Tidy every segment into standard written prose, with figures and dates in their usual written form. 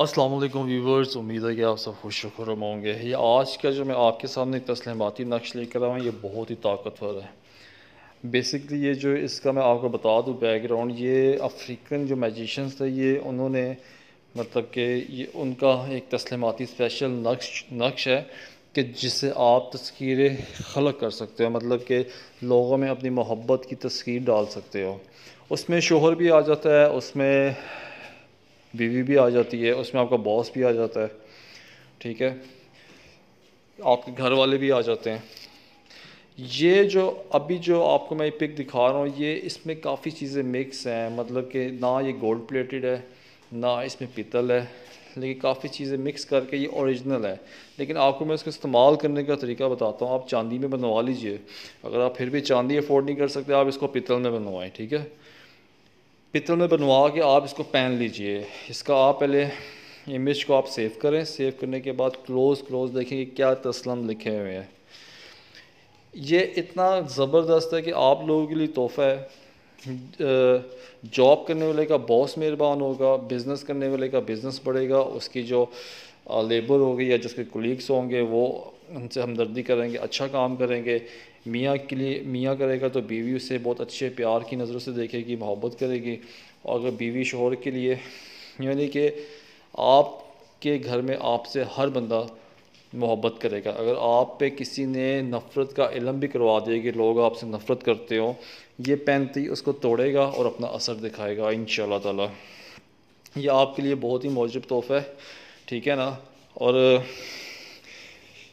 अस्सलाम वालेकुम व्यूवर्स, उम्मीद है कि आप सब खुश खुरम होंगे। ये आज का जो मैं आपके सामने एक तस्लीमाती नक्श लेकर आया हूँ, ये बहुत ही ताकतवर है। बेसिकली ये जो इसका मैं आपको बता दूँ बैकग्राउंड, ये अफ्रीकन जो मैजिशियंस थे, ये उन्होंने मतलब कि ये उनका एक तस्लीमाती स्पेशल नक्श है कि जिससे आप तस्वीरें खलक कर सकते हो, मतलब कि लोगों में अपनी मोहब्बत की तस्वीर डाल सकते हो। उसमें शोहर भी आ जाता है, उसमें बीवी भी आ जाती है, उसमें आपका बॉस भी आ जाता है, ठीक है, आपके घर वाले भी आ जाते हैं। ये जो अभी जो आपको मैं पिक दिखा रहा हूँ, ये इसमें काफ़ी चीज़ें मिक्स हैं, मतलब कि ना ये गोल्ड प्लेटेड है ना इसमें पीतल है, लेकिन काफ़ी चीज़ें मिक्स करके ये ओरिजिनल है। लेकिन आपको मैं इसको इस्तेमाल करने का तरीका बताता हूँ। आप चांदी में बनवा लीजिए, अगर आप फिर भी चांदी अफोर्ड नहीं कर सकते, आप इसको पीतल में बनवाएं, ठीक है। पीतल में बनवा के आप इसको पहन लीजिए। इसका आप पहले इमेज को आप सेव करें, सेव करने के बाद क्लोज देखेंगे क्या तस्लम लिखे हुए हैं। ये इतना ज़बरदस्त है कि आप लोगों के लिए तोहफ़ा है। जॉब करने वाले का बॉस मेहरबान होगा, बिज़नेस करने वाले का बिज़नेस बढ़ेगा, उसकी जो लेबर होगी या जिसके कोलीग्स होंगे वो उनसे हमदर्दी करेंगे, अच्छा काम करेंगे। मियाँ के लिए मियाँ करेगा तो बीवी उसे बहुत अच्छे प्यार की नज़रों से देखेगी, मोहब्बत करेगी। और अगर बीवी शोहर के लिए, यानी कि आपके घर में आपसे हर बंदा मोहब्बत करेगा। अगर आप पे किसी ने नफ़रत का इल्म भी करवा दिया कि लोग आपसे नफ़रत करते हो, ये पेंती उसको तोड़ेगा और अपना असर दिखाएगा इंशाल्लाह ताला। ये आपके लिए बहुत ही मौजूब तोहफ़ा है, ठीक है ना। और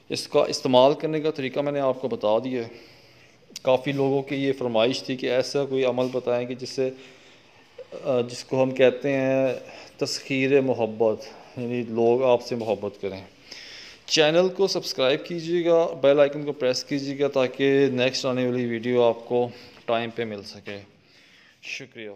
इसका इस्तेमाल करने का तरीका मैंने आपको बता दिया है। काफ़ी लोगों की ये फरमाइश थी कि ऐसा कोई अमल बताएं कि जिससे जिसको हम कहते हैं तस्खीर मोहब्बत, यानी लोग आपसे मोहब्बत करें। चैनल को सब्सक्राइब कीजिएगा, बेल आइकन को प्रेस कीजिएगा ताकि नेक्स्ट आने वाली वीडियो आपको टाइम पे मिल सके। शुक्रिया।